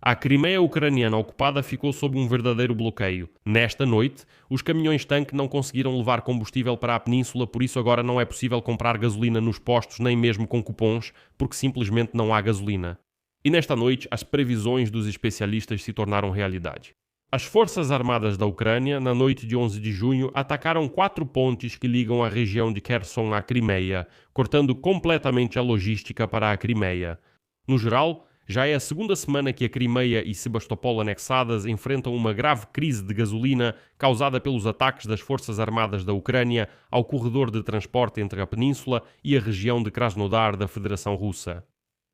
A Crimeia ucraniana ocupada ficou sob um verdadeiro bloqueio. Nesta noite, os caminhões-tanque não conseguiram levar combustível para a península, por isso agora não é possível comprar gasolina nos postos, nem mesmo com cupons, porque simplesmente não há gasolina. E nesta noite, as previsões dos especialistas se tornaram realidade. As Forças Armadas da Ucrânia, na noite de 11 de junho, atacaram 4 pontes que ligam a região de Kherson à Crimeia, cortando completamente a logística para a Crimeia. No geral, já é a segunda semana que a Crimeia e Sebastopol anexadas enfrentam uma grave crise de gasolina causada pelos ataques das Forças Armadas da Ucrânia ao corredor de transporte entre a península e a região de Krasnodar da Federação Russa.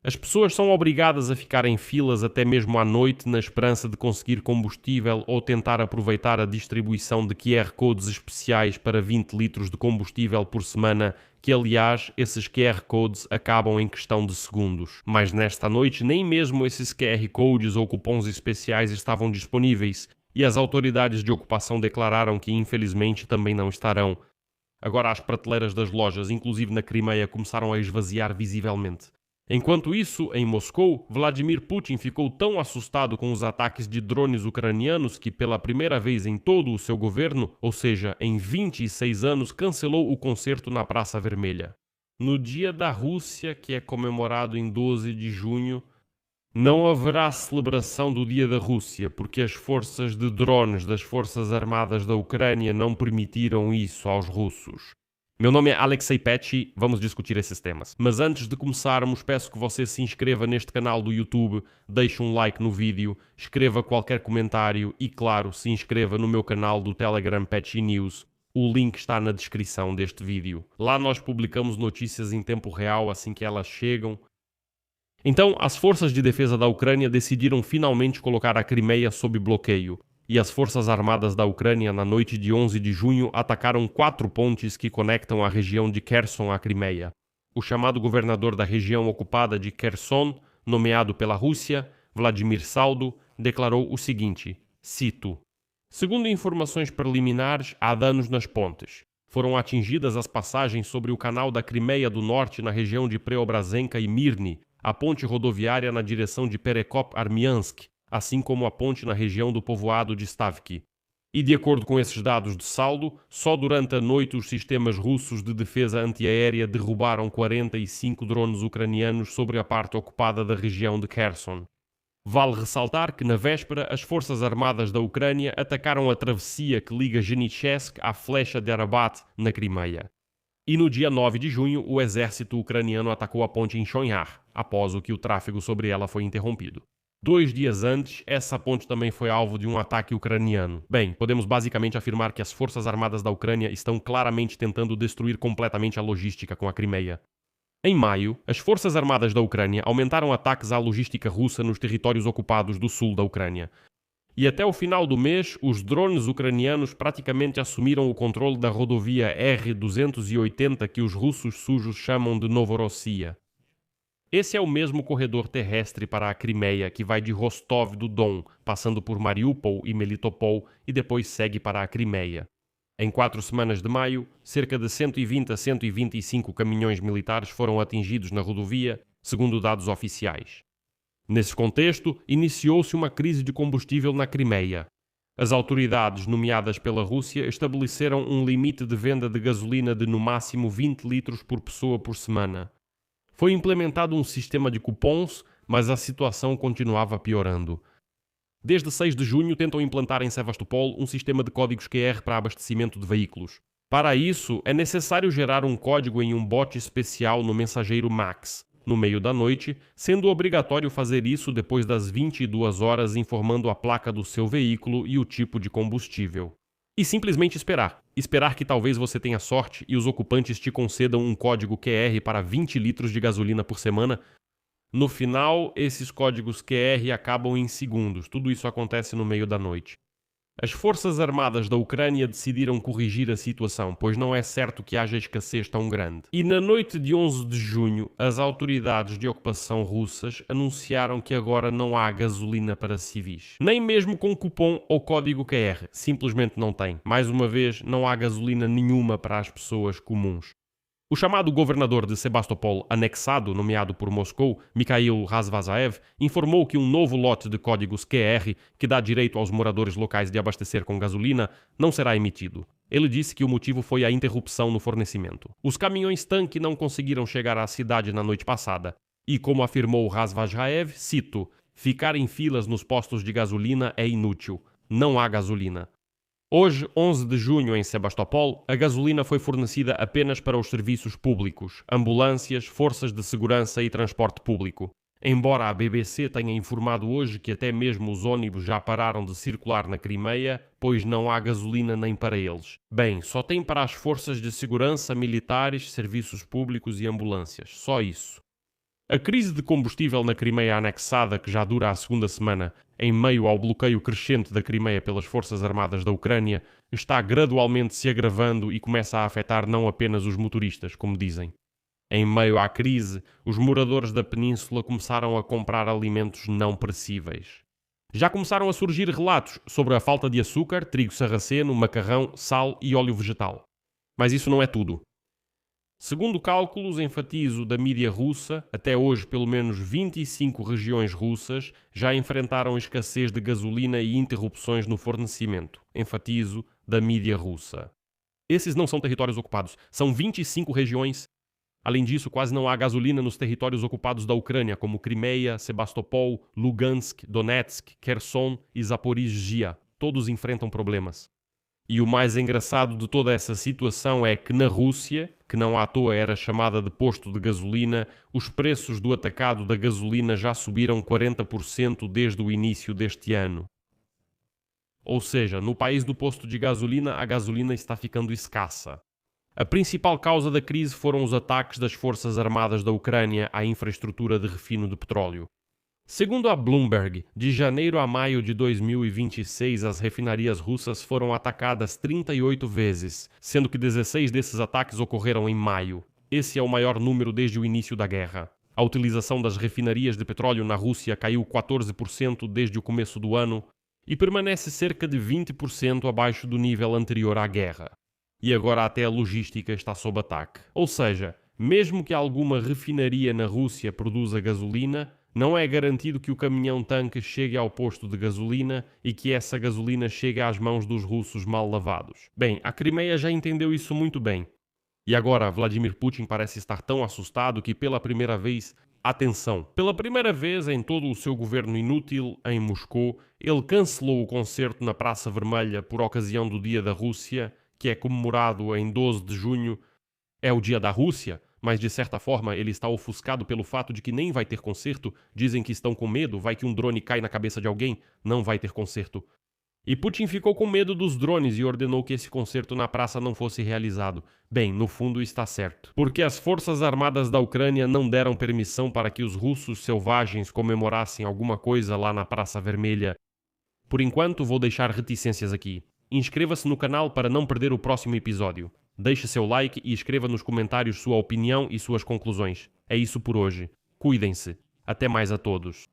As pessoas são obrigadas a ficar em filas até mesmo à noite na esperança de conseguir combustível ou tentar aproveitar a distribuição de QR Codes especiais para 20 litros de combustível por semana, que aliás, esses QR Codes acabam em questão de segundos. Mas nesta noite nem mesmo esses QR Codes ou cupons especiais estavam disponíveis e as autoridades de ocupação declararam que infelizmente também não estarão. Agora as prateleiras das lojas, inclusive na Crimeia, começaram a esvaziar visivelmente. Enquanto isso, em Moscou, Vladimir Putin ficou tão assustado com os ataques de drones ucranianos que, pela primeira vez em todo o seu governo, ou seja, em 26 anos, cancelou o concerto na Praça Vermelha. No Dia da Rússia, que é comemorado em 12 de junho, não haverá celebração do Dia da Rússia, porque as forças de drones das Forças Armadas da Ucrânia não permitiram isso aos russos. Meu nome é Alexei Petchy, vamos discutir esses temas. Mas antes de começarmos, peço que você se inscreva neste canal do YouTube, deixe um like no vídeo, escreva qualquer comentário e, claro, se inscreva no meu canal do Telegram Petchy News. O link está na descrição deste vídeo. Lá nós publicamos notícias em tempo real assim que elas chegam. Então, as forças de defesa da Ucrânia decidiram finalmente colocar a Crimeia sob bloqueio. E as Forças Armadas da Ucrânia, na noite de 11 de junho, atacaram 4 pontes que conectam a região de Kherson à Crimeia. O chamado governador da região ocupada de Kherson, nomeado pela Rússia, Vladimir Saldo, declarou o seguinte, cito: "Segundo informações preliminares, há danos nas pontes. Foram atingidas as passagens sobre o canal da Crimeia do Norte na região de Preobrazenka e Mirny, a ponte rodoviária na direção de Perekop-Armiansk, assim como a ponte na região do povoado de Stavki. E de acordo com esses dados de saldo, só durante a noite os sistemas russos de defesa antiaérea derrubaram 45 drones ucranianos sobre a parte ocupada da região de Kherson. Vale ressaltar que na véspera as forças armadas da Ucrânia atacaram a travessia que liga Genichesk à flecha de Arabat, na Crimeia. E no dia 9 de junho, o exército ucraniano atacou a ponte em Chonyar, após o que o tráfego sobre ela foi interrompido. 2 dias antes, essa ponte também foi alvo de um ataque ucraniano. Bem, podemos basicamente afirmar que as forças armadas da Ucrânia estão claramente tentando destruir completamente a logística com a Crimeia. Em maio, as forças armadas da Ucrânia aumentaram ataques à logística russa nos territórios ocupados do sul da Ucrânia. E até o final do mês, os drones ucranianos praticamente assumiram o controle da rodovia R-280 que os russos sujos chamam de Novorossiya. Esse é o mesmo corredor terrestre para a Crimeia que vai de Rostov do Don, passando por Mariupol e Melitopol e depois segue para a Crimeia. Em 4 semanas de maio, cerca de 120 a 125 caminhões militares foram atingidos na rodovia, segundo dados oficiais. Nesse contexto, iniciou-se uma crise de combustível na Crimeia. As autoridades nomeadas pela Rússia estabeleceram um limite de venda de gasolina de no máximo 20 litros por pessoa por semana. Foi implementado um sistema de cupons, mas a situação continuava piorando. Desde 6 de junho tentam implantar em Sevastopol um sistema de códigos QR para abastecimento de veículos. Para isso, é necessário gerar um código em um bot especial no mensageiro Max, no meio da noite, sendo obrigatório fazer isso depois das 22 horas informando a placa do seu veículo e o tipo de combustível. E simplesmente esperar. Esperar que talvez você tenha sorte e os ocupantes te concedam um código QR para 20 litros de gasolina por semana. No final, esses códigos QR acabam em segundos. Tudo isso acontece no meio da noite. As Forças Armadas da Ucrânia decidiram corrigir a situação, pois não é certo que haja escassez tão grande. E na noite de 11 de junho, as autoridades de ocupação russas anunciaram que agora não há gasolina para civis. Nem mesmo com cupom ou código QR. Simplesmente não tem. Mais uma vez, não há gasolina nenhuma para as pessoas comuns. O chamado governador de Sebastopol anexado, nomeado por Moscou, Mikhail Razvazaev, informou que um novo lote de códigos QR, que dá direito aos moradores locais de abastecer com gasolina, não será emitido. Ele disse que o motivo foi a interrupção no fornecimento. Os caminhões-tanque não conseguiram chegar à cidade na noite passada. E, como afirmou Razvazaev, cito, ficar em filas nos postos de gasolina é inútil. Não há gasolina. Hoje, 11 de junho, em Sebastopol, a gasolina foi fornecida apenas para os serviços públicos, ambulâncias, forças de segurança e transporte público. Embora a BBC tenha informado hoje que até mesmo os ônibus já pararam de circular na Crimeia, pois não há gasolina nem para eles. Bem, só tem para as forças de segurança, militares, serviços públicos e ambulâncias. Só isso. A crise de combustível na Crimeia anexada, que já dura a segunda semana, em meio ao bloqueio crescente da Crimeia pelas forças armadas da Ucrânia, está gradualmente se agravando e começa a afetar não apenas os motoristas, como dizem. Em meio à crise, os moradores da península começaram a comprar alimentos não perecíveis. Já começaram a surgir relatos sobre a falta de açúcar, trigo sarraceno, macarrão, sal e óleo vegetal. Mas isso não é tudo. Segundo cálculos, enfatizo, da mídia russa, até hoje pelo menos 25 regiões russas já enfrentaram escassez de gasolina e interrupções no fornecimento. Enfatizo, da mídia russa. Esses não são territórios ocupados, são 25 regiões. Além disso, quase não há gasolina nos territórios ocupados da Ucrânia, como Crimeia, Sebastopol, Lugansk, Donetsk, Kherson e Zaporizhia. Todos enfrentam problemas. E o mais engraçado de toda essa situação é que na Rússia, que não à toa era chamada de posto de gasolina, os preços do atacado da gasolina já subiram 40% desde o início deste ano. Ou seja, no país do posto de gasolina, a gasolina está ficando escassa. A principal causa da crise foram os ataques das forças armadas da Ucrânia à infraestrutura de refino de petróleo. Segundo a Bloomberg, de janeiro a maio de 2026, as refinarias russas foram atacadas 38 vezes, sendo que 16 desses ataques ocorreram em maio. Esse é o maior número desde o início da guerra. A utilização das refinarias de petróleo na Rússia caiu 14% desde o começo do ano e permanece cerca de 20% abaixo do nível anterior à guerra. E agora até a logística está sob ataque. Ou seja, mesmo que alguma refinaria na Rússia produza gasolina, não é garantido que o caminhão-tanque chegue ao posto de gasolina e que essa gasolina chegue às mãos dos russos mal lavados. Bem, a Crimeia já entendeu isso muito bem. E agora Vladimir Putin parece estar tão assustado que pela primeira vez, atenção, pela primeira vez em todo o seu governo inútil em Moscou, ele cancelou o concerto na Praça Vermelha por ocasião do Dia da Rússia, que é comemorado em 12 de junho. É o Dia da Rússia? Mas de certa forma ele está ofuscado pelo fato de que nem vai ter concerto. Dizem que estão com medo, vai que um drone cai na cabeça de alguém, não vai ter concerto. E Putin ficou com medo dos drones e ordenou que esse concerto na praça não fosse realizado. Bem, no fundo está certo. Porque as forças armadas da Ucrânia não deram permissão para que os russos selvagens comemorassem alguma coisa lá na Praça Vermelha. Por enquanto vou deixar reticências aqui. Inscreva-se no canal para não perder o próximo episódio. Deixe seu like e escreva nos comentários sua opinião e suas conclusões. É isso por hoje. Cuidem-se. Até mais a todos.